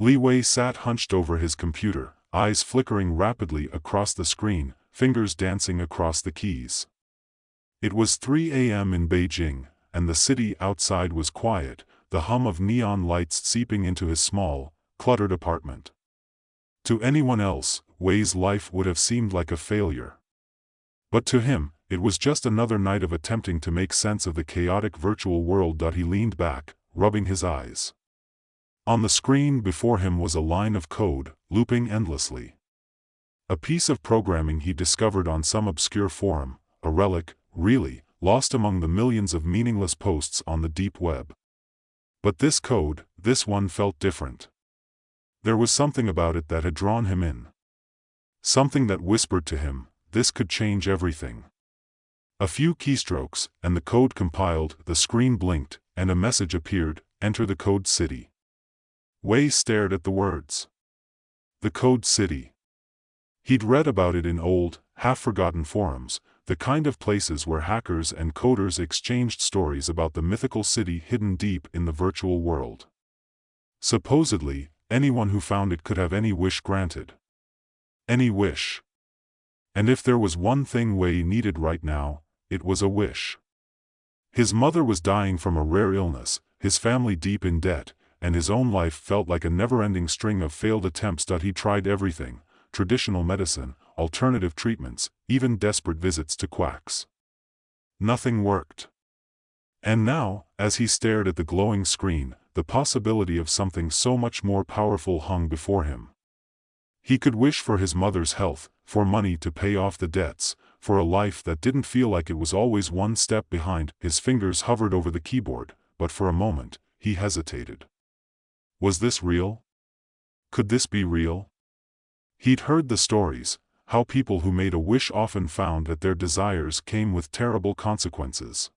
Li Wei sat hunched over his computer, eyes flickering rapidly across the screen, fingers dancing across the keys. It was 3 a.m. in Beijing, and the city outside was quiet, the hum of neon lights seeping into his small, cluttered apartment. To anyone else, Wei's life would have seemed like a failure. But to him, it was just another night of attempting to make sense of the chaotic virtual world. He leaned back, rubbing his eyes. On the screen before him was a line of code, looping endlessly. A piece of programming he discovered on some obscure forum, a relic, really, lost among the millions of meaningless posts on the deep web. But this code, this one felt different. There was something about it that had drawn him in. Something that whispered to him, this could change everything. A few keystrokes, and the code compiled, the screen blinked, and a message appeared, enter the code city. Wei stared at the words. The code city. He'd read about it in old, half-forgotten forums, the kind of places where hackers and coders exchanged stories about the mythical city hidden deep in the virtual world. Supposedly, anyone who found it could have any wish granted. Any wish. And if there was one thing Wei needed right now, it was a wish. His mother was dying from a rare illness, his family deep in debt, and his own life felt like a never-ending string of failed attempts. He tried everything, traditional medicine, alternative treatments, even desperate visits to quacks. Nothing worked. And now, as he stared at the glowing screen, the possibility of something so much more powerful hung before him. He could wish for his mother's health, for money to pay off the debts, for a life that didn't feel like it was always one step behind. His fingers hovered over the keyboard, but for a moment, he hesitated. Was this real? Could this be real? He'd heard the stories, how people who made a wish often found that their desires came with terrible consequences.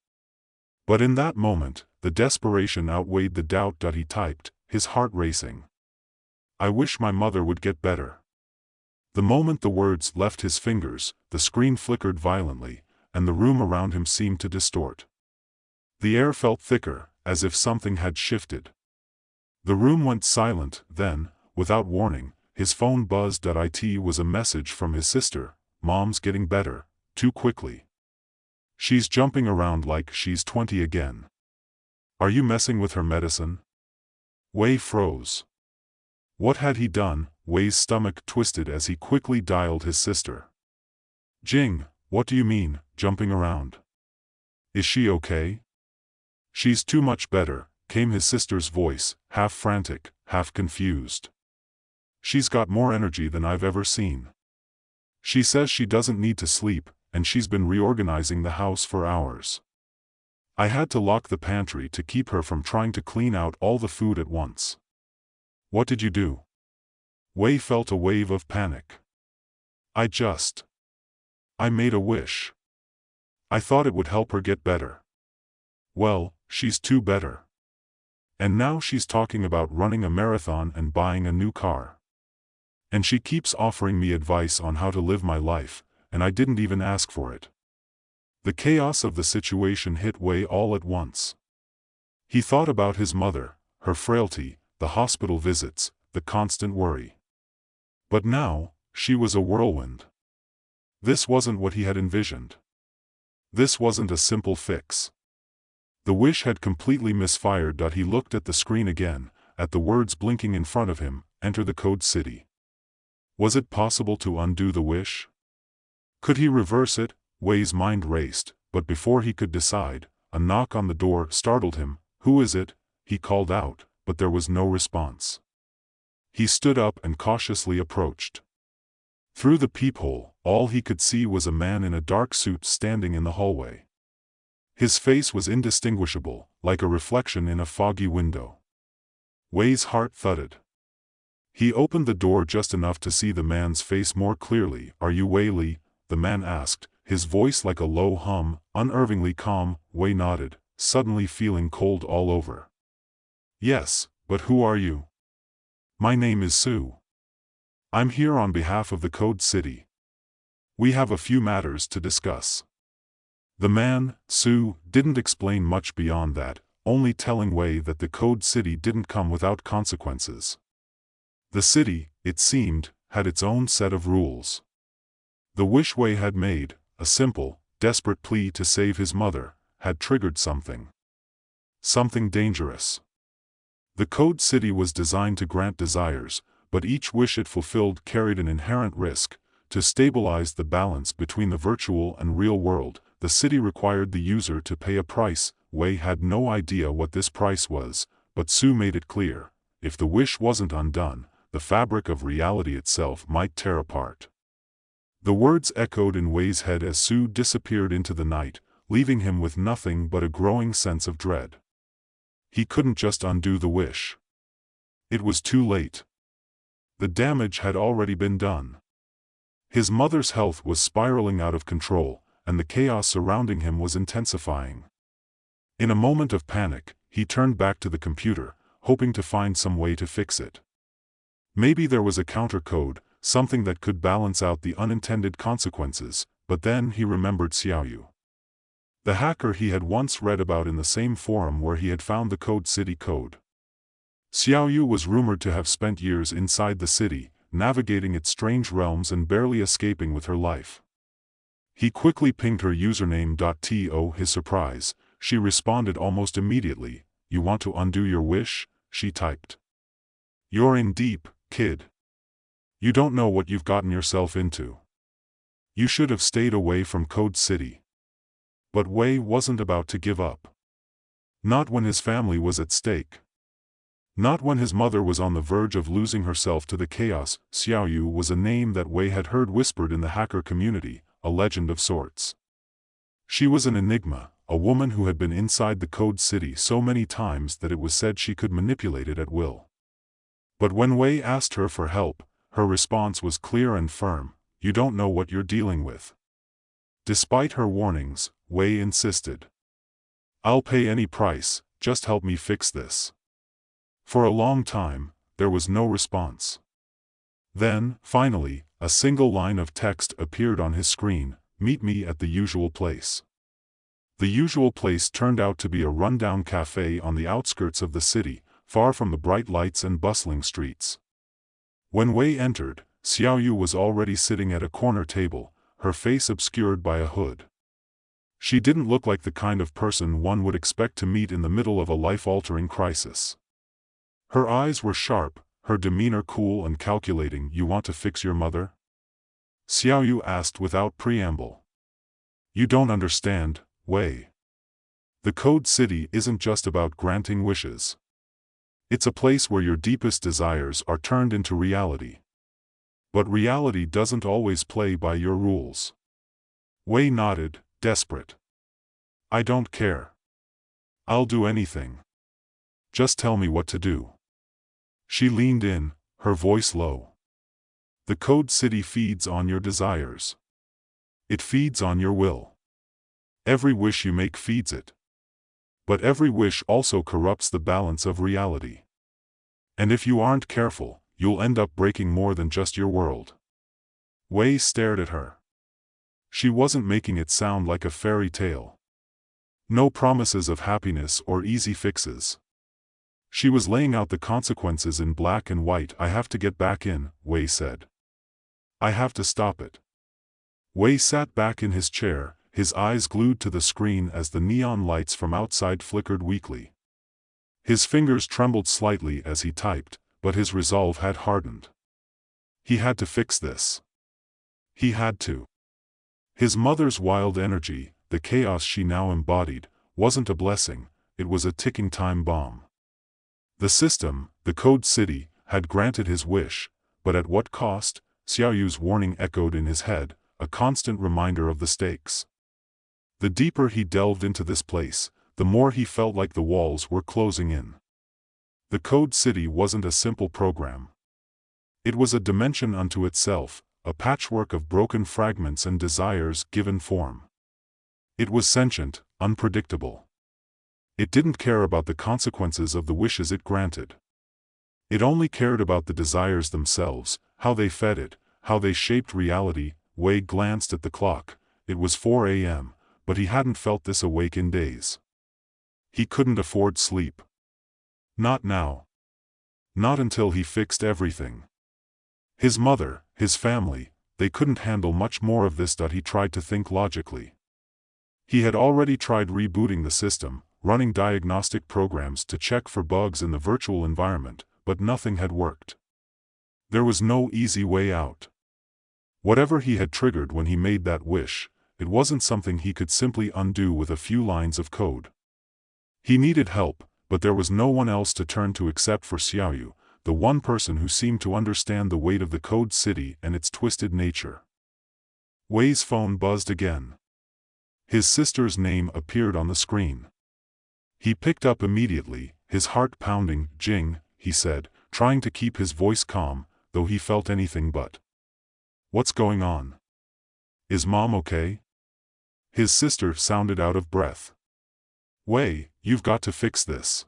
But in that moment, the desperation outweighed the doubt. He typed, his heart racing. I wish my mother would get better. The moment the words left his fingers, the screen flickered violently, and the room around him seemed to distort. The air felt thicker, as if something had shifted. The room went silent, then, without warning, his phone buzzed. It was a message from his sister, Mom's getting better, too quickly. She's jumping around like she's 20 again. Are you messing with her medicine? Wei froze. What had he done? Wei's stomach twisted as he quickly dialed his sister. Jing, what do you mean, jumping around? Is she okay? She's too much better, came his sister's voice, half frantic, half confused. She's got more energy than I've ever seen. She says she doesn't need to sleep, and she's been reorganizing the house for hours. I had to lock the pantry to keep her from trying to clean out all the food at once. What did you do? Wei felt a wave of panic. I made a wish. I thought it would help her get better. Well, she's too better. And now she's talking about running a marathon and buying a new car. And she keeps offering me advice on how to live my life, and I didn't even ask for it. The chaos of the situation hit Wei all at once. He thought about his mother, her frailty, the hospital visits, the constant worry. But now, she was a whirlwind. This wasn't what he had envisioned. This wasn't a simple fix. The wish had completely misfired. He looked at the screen again, at the words blinking in front of him, enter the code city. Was it possible to undo the wish? Could he reverse it? Wei's mind raced, but before he could decide, a knock on the door startled him. Who is it? He called out, but there was no response. He stood up and cautiously approached. Through the peephole, all he could see was a man in a dark suit standing in the hallway. His face was indistinguishable, like a reflection in a foggy window. Wei's heart thudded. He opened the door just enough to see the man's face more clearly. Are you Wei Li? The man asked, his voice like a low hum, unervingly calm. Wei nodded, suddenly feeling cold all over. Yes, but who are you? My name is Su. I'm here on behalf of the Code City. We have a few matters to discuss. The man, Su, didn't explain much beyond that, only telling Wei that the Code City didn't come without consequences. The city, it seemed, had its own set of rules. The wish Wei had made, a simple, desperate plea to save his mother, had triggered something. Something dangerous. The Code City was designed to grant desires, but each wish it fulfilled carried an inherent risk. To stabilize the balance between the virtual and real world, the city required the user to pay a price. Wei had no idea what this price was, but Sue made it clear. If the wish wasn't undone, the fabric of reality itself might tear apart. The words echoed in Wei's head as Sue disappeared into the night, leaving him with nothing but a growing sense of dread. He couldn't just undo the wish. It was too late. The damage had already been done. His mother's health was spiraling out of control, and the chaos surrounding him was intensifying. In a moment of panic, he turned back to the computer, hoping to find some way to fix it. Maybe there was a counter code, something that could balance out the unintended consequences, but then he remembered Xiaoyu. The hacker he had once read about in the same forum where he had found the Code City code. Xiaoyu was rumored to have spent years inside the city, navigating its strange realms and barely escaping with her life. He quickly pinged her username. To his surprise, she responded almost immediately. "You want to undo your wish?" she typed. "You're in deep, kid. You don't know what you've gotten yourself into. You should have stayed away from Code City." But Wei wasn't about to give up. Not when his family was at stake. Not when his mother was on the verge of losing herself to the chaos. Xiaoyu was a name that Wei had heard whispered in the hacker community, a legend of sorts. She was an enigma, a woman who had been inside the Code City so many times that it was said she could manipulate it at will. But when Wei asked her for help, her response was clear and firm: "You don't know what you're dealing with." Despite her warnings, Wei insisted. "I'll pay any price, just help me fix this." For a long time, there was no response. Then, finally, a single line of text appeared on his screen: "Meet me at the usual place." The usual place turned out to be a rundown cafe on the outskirts of the city, far from the bright lights and bustling streets. When Wei entered, Xiaoyu was already sitting at a corner table, her face obscured by a hood. She didn't look like the kind of person one would expect to meet in the middle of a life-altering crisis. Her eyes were sharp, her demeanor cool and calculating. "You want to fix your mother?" Xiaoyu asked without preamble. "You don't understand, Wei. The Code City isn't just about granting wishes. It's a place where your deepest desires are turned into reality. But reality doesn't always play by your rules." Wei nodded, desperate. "I don't care. I'll do anything. Just tell me what to do." She leaned in, her voice low. "The Code City feeds on your desires. It feeds on your will. Every wish you make feeds it. But every wish also corrupts the balance of reality. And if you aren't careful, you'll end up breaking more than just your world." Wei stared at her. She wasn't making it sound like a fairy tale. No promises of happiness or easy fixes. She was laying out the consequences in black and white. "I have to get back in," Wei said. "I have to stop it." Wei sat back in his chair, his eyes glued to the screen as the neon lights from outside flickered weakly. His fingers trembled slightly as he typed, but his resolve had hardened. He had to fix this. He had to. His mother's wild energy, the chaos she now embodied, wasn't a blessing, it was a ticking time bomb. The system, the Code City, had granted his wish, but at what cost? Xiaoyu's warning echoed in his head, a constant reminder of the stakes. The deeper he delved into this place, the more he felt like the walls were closing in. The Code City wasn't a simple program. It was a dimension unto itself, a patchwork of broken fragments and desires given form. It was sentient, unpredictable. It didn't care about the consequences of the wishes it granted. It only cared about the desires themselves, how they fed it, how they shaped reality. Wei glanced at the clock. It was 4 a.m., but he hadn't felt this awake in days. He couldn't afford sleep. Not now. Not until he fixed everything. His mother, his family, they couldn't handle much more of this. He tried to think logically. He had already tried rebooting the system, running diagnostic programs to check for bugs in the virtual environment, but nothing had worked. There was no easy way out. Whatever he had triggered when he made that wish, it wasn't something he could simply undo with a few lines of code. He needed help, but there was no one else to turn to except for Xiaoyu, the one person who seemed to understand the weight of the Code City and its twisted nature. Wei's phone buzzed again. His sister's name appeared on the screen. He picked up immediately, his heart pounding. "Jing," he said, trying to keep his voice calm, though he felt anything but. "What's going on? Is Mom okay?" His sister sounded out of breath. "Wei, you've got to fix this.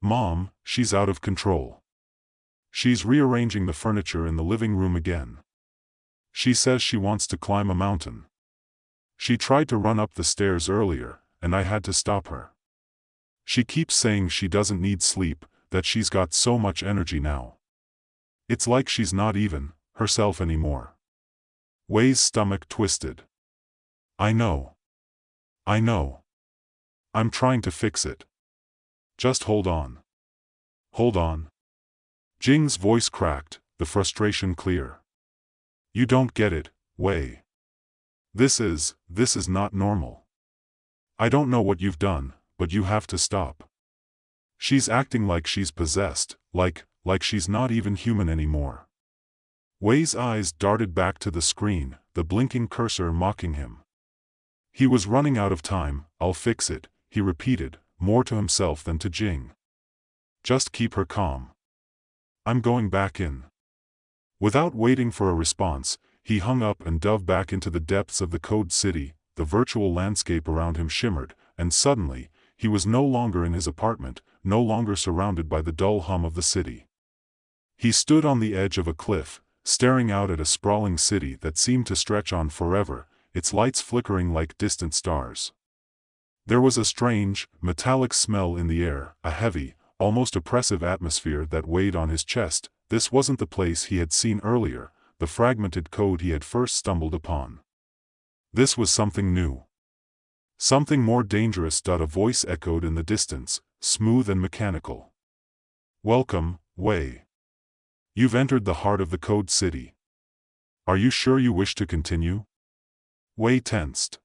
Mom, she's out of control. She's rearranging the furniture in the living room again. She says she wants to climb a mountain. She tried to run up the stairs earlier, and I had to stop her. She keeps saying she doesn't need sleep, that she's got so much energy now. It's like she's not even herself anymore." Wei's stomach twisted. I know. I'm trying to fix it. Just hold on. Hold on." Jing's voice cracked, the frustration clear. "You don't get it, Wei. This is not normal. I don't know what you've done, but you have to stop. She's acting like she's possessed, like she's not even human anymore." Wei's eyes darted back to the screen, the blinking cursor mocking him. He was running out of time. "I'll fix it," he repeated, more to himself than to Jing. "Just keep her calm. I'm going back in." Without waiting for a response, he hung up and dove back into the depths of the Code City. The virtual landscape around him shimmered, and suddenly, he was no longer in his apartment, no longer surrounded by the dull hum of the city. He stood on the edge of a cliff, staring out at a sprawling city that seemed to stretch on forever, its lights flickering like distant stars. There was a strange, metallic smell in the air, a heavy, almost oppressive atmosphere that weighed on his chest. This wasn't the place he had seen earlier, the fragmented code he had first stumbled upon. This was something new. Something more dangerous. A voice echoed in the distance, smooth and mechanical. "Welcome, Wei. You've entered the heart of the Code City. Are you sure you wish to continue?" Wei tensed.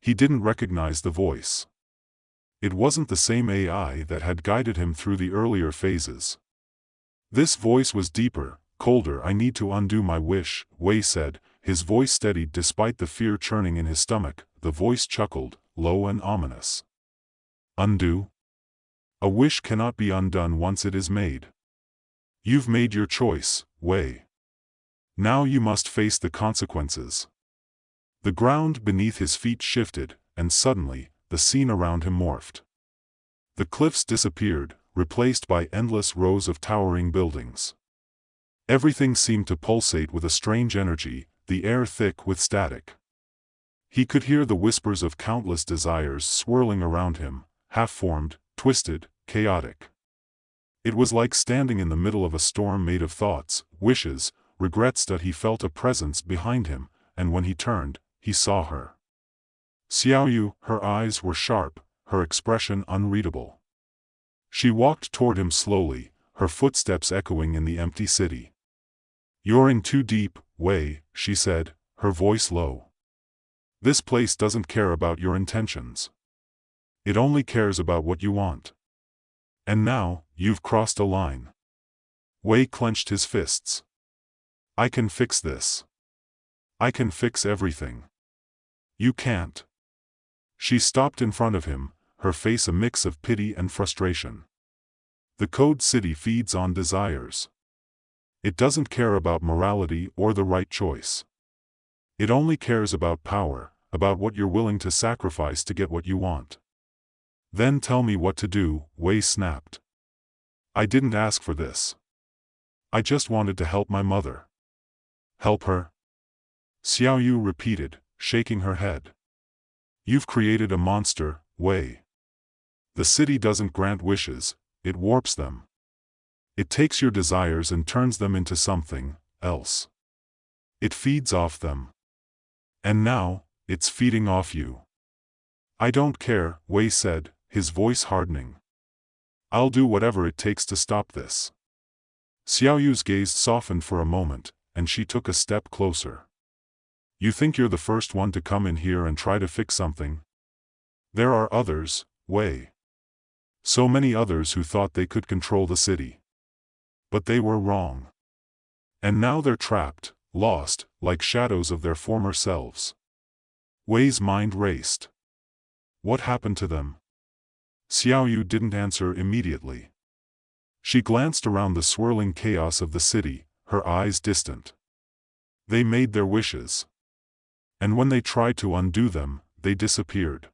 He didn't recognize the voice. It wasn't the same AI that had guided him through the earlier phases. This voice was deeper, colder. "I need to undo my wish," Wei said, his voice steadied despite the fear churning in his stomach. The voice chuckled, low and ominous. "Undo? A wish cannot be undone once it is made. You've made your choice, Wei. Now you must face the consequences." The ground beneath his feet shifted, and suddenly, the scene around him morphed. The cliffs disappeared, replaced by endless rows of towering buildings. Everything seemed to pulsate with a strange energy, the air thick with static. He could hear the whispers of countless desires swirling around him, half-formed, twisted, chaotic. It was like standing in the middle of a storm made of thoughts, wishes, regrets. He felt a presence behind him, and when he turned, he saw her. Xiaoyu, her eyes were sharp, her expression unreadable. She walked toward him slowly, her footsteps echoing in the empty city. "You're in too deep, Wei," she said, her voice low. "This place doesn't care about your intentions. It only cares about what you want. And now, you've crossed a line." Wei clenched his fists. "I can fix this. I can fix everything. You can't." She stopped in front of him, her face a mix of pity and frustration. "The Code City feeds on desires. It doesn't care about morality or the right choice. It only cares about power, about what you're willing to sacrifice to get what you want." "Then tell me what to do," Wei snapped. "I didn't ask for this. I just wanted to help my mother." "Help her?" Xiaoyu repeated, shaking her head. "You've created a monster, Wei. The city doesn't grant wishes, it warps them. It takes your desires and turns them into something else. It feeds off them. And now, it's feeding off you. I don't care, Wei said, his voice hardening. I'll do whatever it takes to stop this. Xiaoyu's gaze softened for a moment, and she took a step closer. You think you're the first one to come in here and try to fix something? There are others, Wei. So many others who thought they could control the city. But they were wrong. And now they're trapped, lost, like shadows of their former selves. Wei's mind raced. What happened to them? Xiaoyu didn't answer immediately. She glanced around the swirling chaos of the city, her eyes distant. They made their wishes. And when they tried to undo them, they disappeared.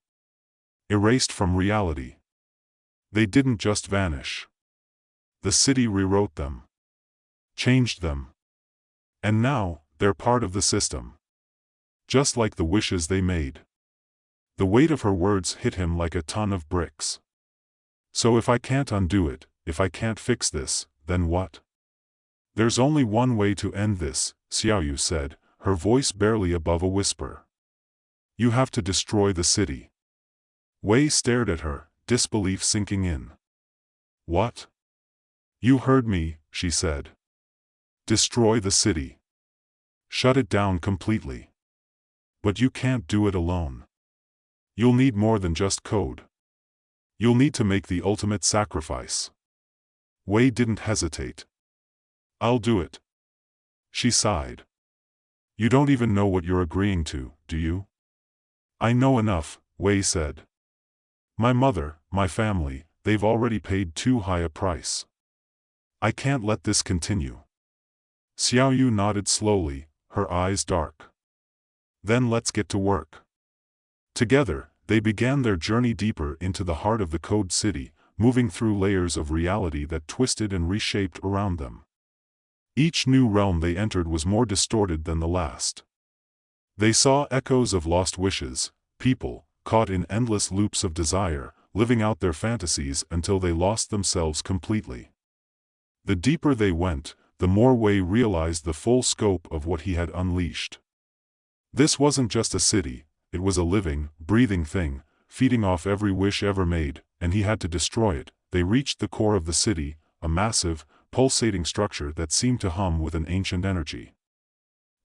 Erased from reality. They didn't just vanish. The city rewrote them. Changed them. And now, they're part of the system. Just like the wishes they made. The weight of her words hit him like a ton of bricks. So if I can't undo it, if I can't fix this, then what? There's only one way to end this, Xiaoyu said, her voice barely above a whisper. You have to destroy the city. Wei stared at her, disbelief sinking in. What? You heard me, she said. Destroy the city. Shut it down completely. But you can't do it alone. You'll need more than just code. You'll need to make the ultimate sacrifice. Wei didn't hesitate. I'll do it. She sighed. You don't even know what you're agreeing to, do you? I know enough, Wei said. My mother, my family, they've already paid too high a price. I can't let this continue. Xiaoyu nodded slowly, her eyes dark. Then let's get to work. Together, they began their journey deeper into the heart of the Code City, moving through layers of reality that twisted and reshaped around them. Each new realm they entered was more distorted than the last. They saw echoes of lost wishes, people, caught in endless loops of desire, living out their fantasies until they lost themselves completely. The deeper they went, the more Wei realized the full scope of what he had unleashed. This wasn't just a city, it was a living, breathing thing, feeding off every wish ever made, and he had to destroy it. They reached the core of the city, a massive, pulsating structure that seemed to hum with an ancient energy.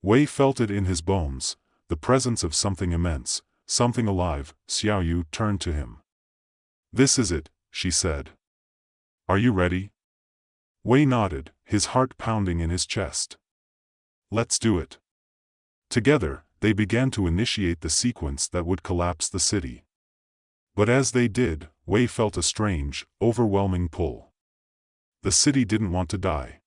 Wei felt it in his bones, the presence of something immense, something alive. Xiaoyu turned to him. This is it, she said. Are you ready? Wei nodded, his heart pounding in his chest. Let's do it. Together, they began to initiate the sequence that would collapse the city. But as they did, Wei felt a strange, overwhelming pull. The city didn't want to die.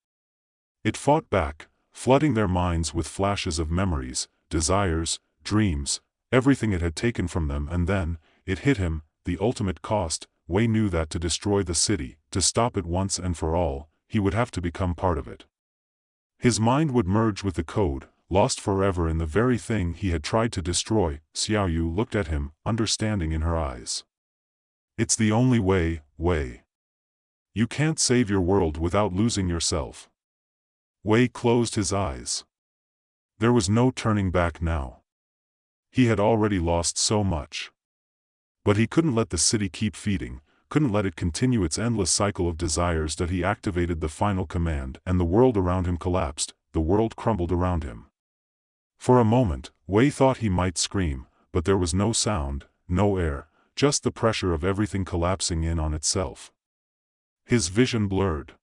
It fought back, flooding their minds with flashes of memories, desires, dreams, everything it had taken from them, and then, it hit him, the ultimate cost. Wei knew that to destroy the city, to stop it once and for all, he would have to become part of it. His mind would merge with the code, lost forever in the very thing he had tried to destroy. Xiaoyu looked at him, understanding in her eyes. It's the only way, Wei. You can't save your world without losing yourself. Wei closed his eyes. There was no turning back now. He had already lost so much. But he couldn't let the city keep feeding, couldn't let it continue its endless cycle of desires. That he activated the final command, and the world around him collapsed, the world crumbled around him. For a moment, Wei thought he might scream, but there was no sound, no air, just the pressure of everything collapsing in on itself. His vision blurred.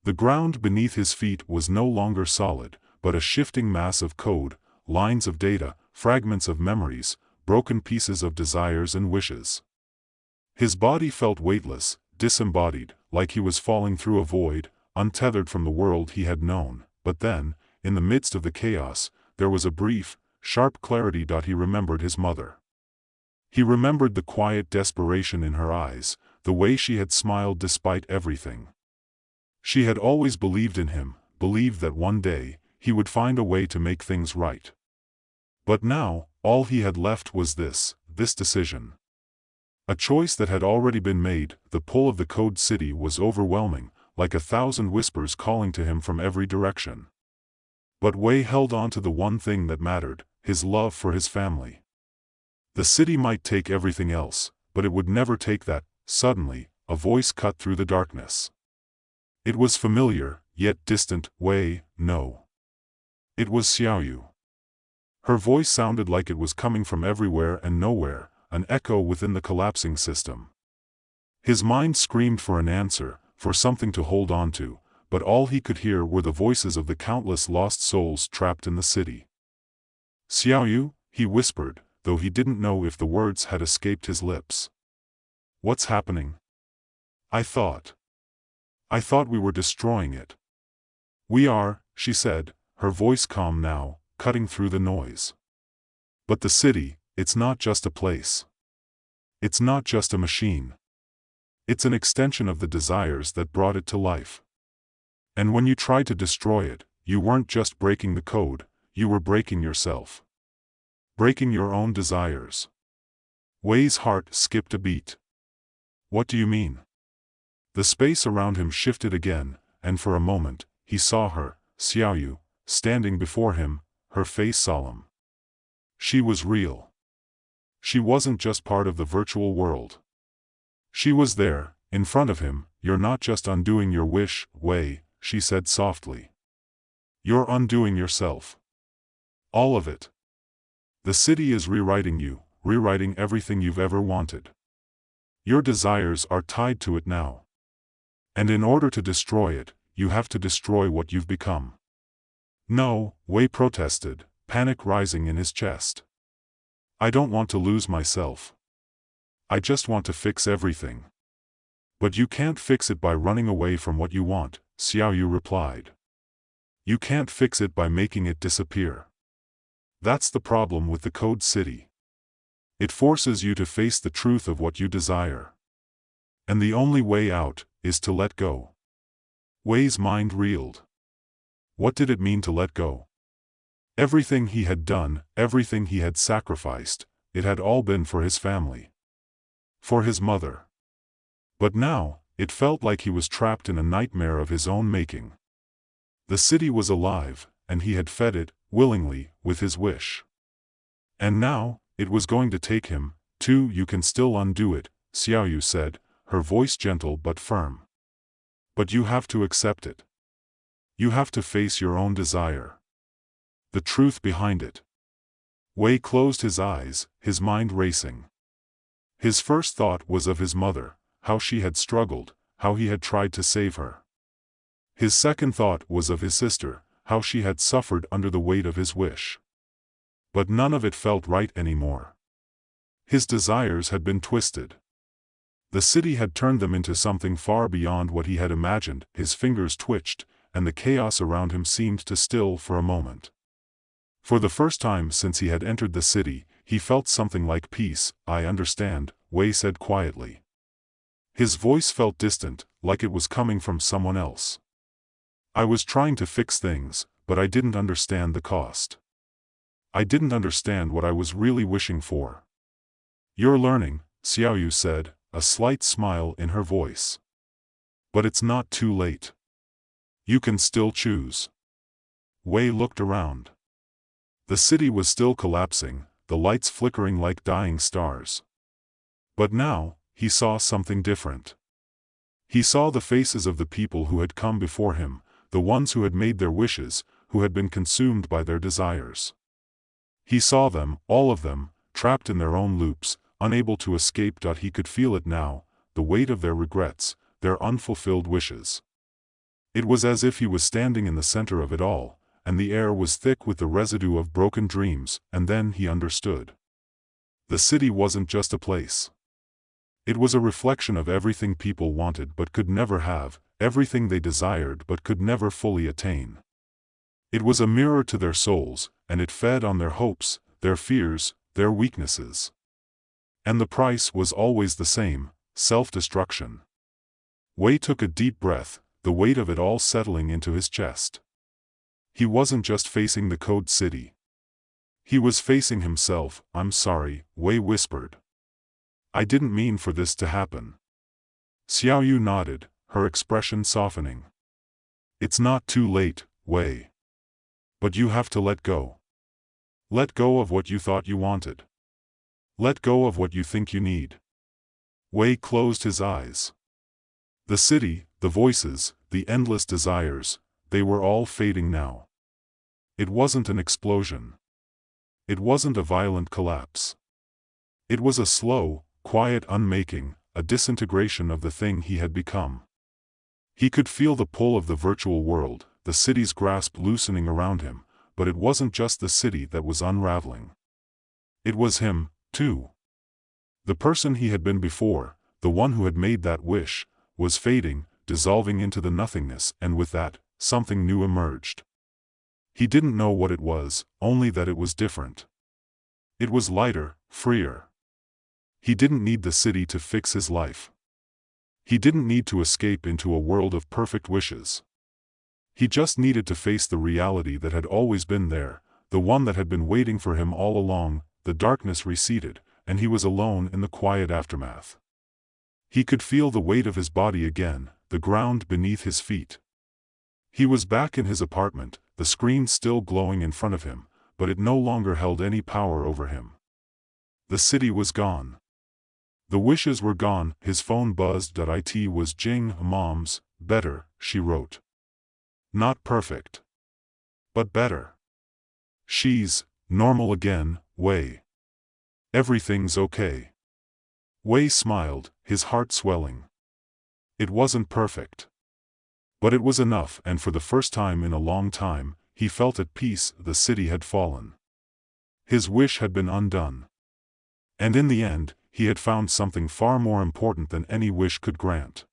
The ground beneath his feet was no longer solid, but a shifting mass of code, lines of data, fragments of memories, broken pieces of desires and wishes. His body felt weightless, disembodied, like he was falling through a void, untethered from the world he had known. But then, in the midst of the chaos, there was a brief, sharp clarity. He remembered his mother. He remembered the quiet desperation in her eyes, the way she had smiled despite everything. She had always believed in him, believed that one day, he would find a way to make things right. But now, all he had left was this decision. A choice that had already been made. The pull of the Code City was overwhelming, like 1,000 whispers calling to him from every direction. But Wei held on to the one thing that mattered, his love for his family. The city might take everything else, but it would never take that. Suddenly, a voice cut through the darkness. It was familiar, yet distant. Wei, no. It was Xiaoyu. Her voice sounded like it was coming from everywhere and nowhere, an echo within the collapsing system. His mind screamed for an answer, for something to hold on to, but all he could hear were the voices of the countless lost souls trapped in the city. Xiaoyu, he whispered, though he didn't know if the words had escaped his lips. What's happening? I thought we were destroying it. We are, she said, her voice calm now, cutting through the noise. But the city, it's not just a place. It's not just a machine. It's an extension of the desires that brought it to life. And when you tried to destroy it, you weren't just breaking the code, you were breaking yourself. Breaking your own desires. Wei's heart skipped a beat. What do you mean? The space around him shifted again, and for a moment, he saw her, Xiaoyu, standing before him, her face solemn. She was real. She wasn't just part of the virtual world. She was there, in front of him. You're not just undoing your wish, Wei, she said softly. You're undoing yourself. All of it. The city is rewriting you, rewriting everything you've ever wanted. Your desires are tied to it now. And in order to destroy it, you have to destroy what you've become. No, Wei protested, panic rising in his chest. I don't want to lose myself. I just want to fix everything. But you can't fix it by running away from what you want, Xiaoyu replied. You can't fix it by making it disappear. That's the problem with the Code City. It forces you to face the truth of what you desire. And the only way out is to let go. Wei's mind reeled. What did it mean to let go? Everything he had done, everything he had sacrificed, it had all been for his family. For his mother. But now, it felt like he was trapped in a nightmare of his own making. The city was alive, and he had fed it, willingly, with his wish. And now, it was going to take him, too. You can still undo it, Xiaoyu said, her voice gentle but firm. But you have to accept it. You have to face your own desire. The truth behind it. Wei closed his eyes, his mind racing. His first thought was of his mother, how she had struggled, how he had tried to save her. His second thought was of his sister, how she had suffered under the weight of his wish. But none of it felt right anymore. His desires had been twisted. The city had turned them into something far beyond what he had imagined. His fingers twitched, and the chaos around him seemed to still for a moment. For the first time since he had entered the city, he felt something like peace. I understand, Wei said quietly. His voice felt distant, like it was coming from someone else. I was trying to fix things, but I didn't understand the cost. I didn't understand what I was really wishing for. You're learning, Xiaoyu said, a slight smile in her voice. But it's not too late. You can still choose. Wei looked around. The city was still collapsing, the lights flickering like dying stars. But now, he saw something different. He saw the faces of the people who had come before him, the ones who had made their wishes, who had been consumed by their desires. He saw them, all of them, trapped in their own loops, unable to escape. He could feel it now, the weight of their regrets, their unfulfilled wishes. It was as if he was standing in the center of it all, and the air was thick with the residue of broken dreams. And then he understood. The city wasn't just a place. It was a reflection of everything people wanted but could never have, everything they desired but could never fully attain. It was a mirror to their souls, and it fed on their hopes, their fears, their weaknesses. And the price was always the same, self-destruction. Wei took a deep breath, the weight of it all settling into his chest. He wasn't just facing the Code City. He was facing himself. I'm sorry, Wei whispered. I didn't mean for this to happen. Xiaoyu nodded, her expression softening. It's not too late, Wei. But you have to let go. Let go of what you thought you wanted. Let go of what you think you need. Wei closed his eyes. The city, the voices, the endless desires, they were all fading now. It wasn't an explosion. It wasn't a violent collapse. It was a slow, quiet unmaking, a disintegration of the thing he had become. He could feel the pull of the virtual world, the city's grasp loosening around him, but it wasn't just the city that was unraveling. It was him, too. The person he had been before, the one who had made that wish, was fading, dissolving into the nothingness, and with that, something new emerged. He didn't know what it was, only that it was different. It was lighter, freer. He didn't need the city to fix his life. He didn't need to escape into a world of perfect wishes. He just needed to face the reality that had always been there, the one that had been waiting for him all along. The darkness receded, and he was alone in the quiet aftermath. He could feel the weight of his body again, the ground beneath his feet. He was back in his apartment, the screen still glowing in front of him, but it no longer held any power over him. The city was gone. The wishes were gone. His phone buzzed. It was Jing. Mom's, better, she wrote. Not perfect. But better. She's normal again, Wei. Everything's okay. Wei smiled, his heart swelling. It wasn't perfect. But it was enough, and for the first time in a long time, he felt at peace. The city had fallen. His wish had been undone. And in the end, he had found something far more important than any wish could grant.